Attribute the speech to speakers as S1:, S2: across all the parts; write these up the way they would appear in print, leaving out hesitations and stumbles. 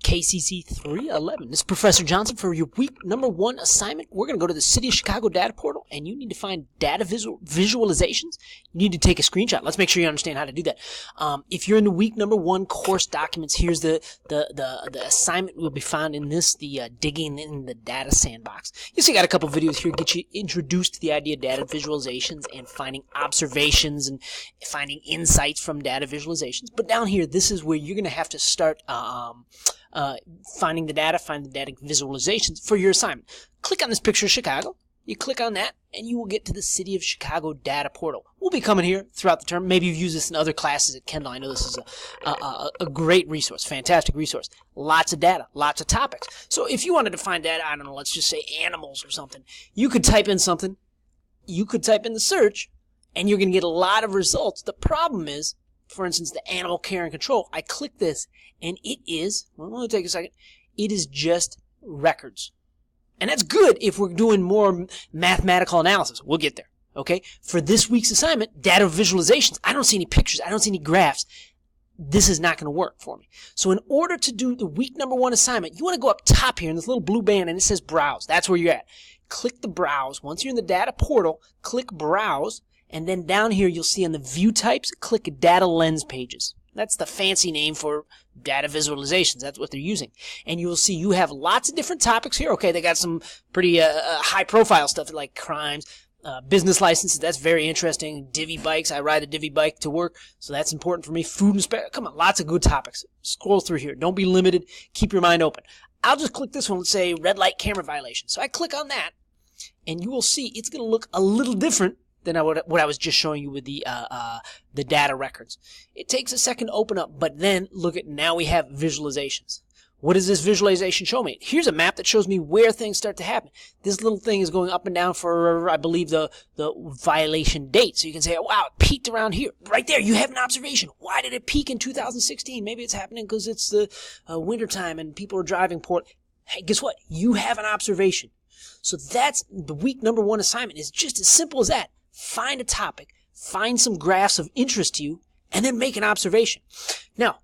S1: KCC311. This is Professor Johnson for your week number 1 assignment. We're going to go to the City of Chicago data portal, and you need to find data visualizations. You need to take a screenshot. Let's make sure you understand how to do that. If you're in the week number 1 course documents, here's the assignment will be found in this, the digging in the data sandbox. You see, I got a couple videos here to get you introduced to the idea of data visualizations and finding observations and finding insights from data visualizations. But down here, this is where you're going to have to start finding the data, find the data visualizations for your assignment. Click on this picture of Chicago. You click on that, and you will get to the City of Chicago data portal. We'll be coming here throughout the term. Maybe you've used this in other classes at Kendall. I know this is a great resource, fantastic resource. Lots of data, lots of topics. So if you wanted to find data, I don't know, let's just say animals or something, you could type in something. You could type in the search, and you're going to get a lot of results. The problem is, for instance, the animal care and control. I click this, and it is, well, it'll take a second, it is just records. And that's good if we're doing more mathematical analysis. We'll get there, okay? For this week's assignment, data visualizations, I don't see any pictures. I don't see any graphs. This is not going to work for me. So in order to do the week number 1 assignment, you want to go up top here in this little blue band, and it says Browse. That's where you're at. Click the Browse. Once you're in the data portal, click Browse. And then down here, you'll see on the view types, click Data Lens Pages. That's the fancy name for data visualizations. That's what they're using. And you will see you have lots of different topics here. Okay, they got some pretty high-profile stuff like crimes, business licenses. That's very interesting. Divvy bikes. I ride a Divvy bike to work, so that's important for me. Food inspection. Come on, lots of good topics. Scroll through here. Don't be limited. Keep your mind open. I'll just click this one. Let's say red light camera violation. So I click on that, and you will see it's going to look a little different than what I was just showing you with the data records. It takes a second to open up, but then look at, now we have visualizations. What does this visualization show me? Here's a map that shows me where things start to happen. This little thing is going up and down for, I believe, the violation date. So you can say, oh, wow, it peaked around here. Right there, you have an observation. Why did it peak in 2016? Maybe it's happening because it's the winter time and people are driving poor. Hey, guess what? You have an observation. So that's the week number 1 assignment. It's just as simple as that. Find a topic, find some graphs of interest to you, and then make an observation. Now,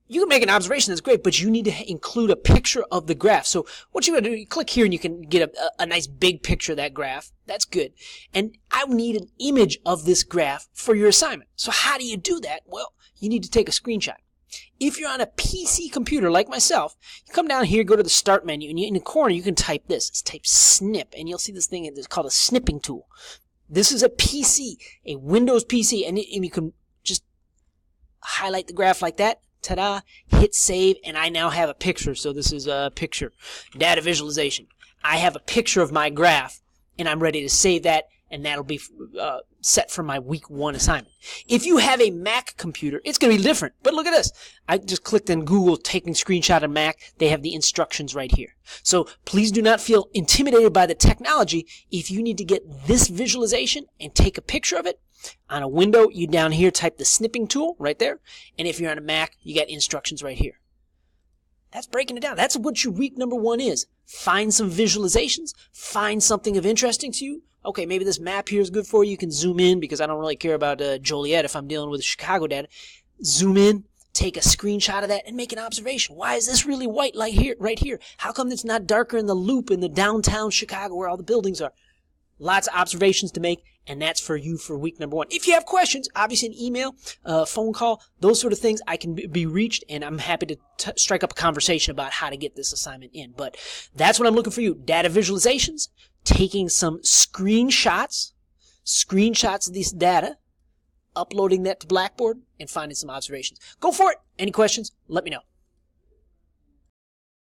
S1: you can make an observation, that's great, but you need to include a picture of the graph. So what you're going to do, you click here and you can get a nice big picture of that graph. That's good. And I need an image of this graph for your assignment. So how do you do that? Well, you need to take a screenshot. If you're on a PC computer like myself, you come down here, go to the Start menu, and in the corner you can type this. It's type snip, and you'll see this thing that's called a snipping tool. This is a PC, a Windows PC, and you can just highlight the graph like that. Ta-da! Hit save, and I now have a picture. So this is a picture, data visualization. I have a picture of my graph, and I'm ready to save that, and that'll be set for my week 1 assignment. If you have a Mac computer, it's going to be different. But look at this. I just clicked in Google, taking screenshot of Mac. They have the instructions right here. So please do not feel intimidated by the technology. If you need to get this visualization and take a picture of it, on a window, you down here type the snipping tool right there. And if you're on a Mac, you got instructions right here. That's breaking it down. That's what your week number 1 is. Find some visualizations. Find something of interesting to you. Okay, maybe this map here is good for you. You can zoom in because I don't really care about Joliet if I'm dealing with Chicago data. Zoom in, take a screenshot of that, and make an observation. Why is this really white like here, right here? How come it's not darker in the loop in the downtown Chicago where all the buildings are? Lots of observations to make, and that's for you for week number 1. If you have questions, obviously an email, phone call, those sort of things, I can be reached, and I'm happy to strike up a conversation about how to get this assignment in. But that's what I'm looking for you. Data visualizations, taking some screenshots of this data, uploading that to Blackboard, and finding some observations. Go for it. Any questions? Let me know.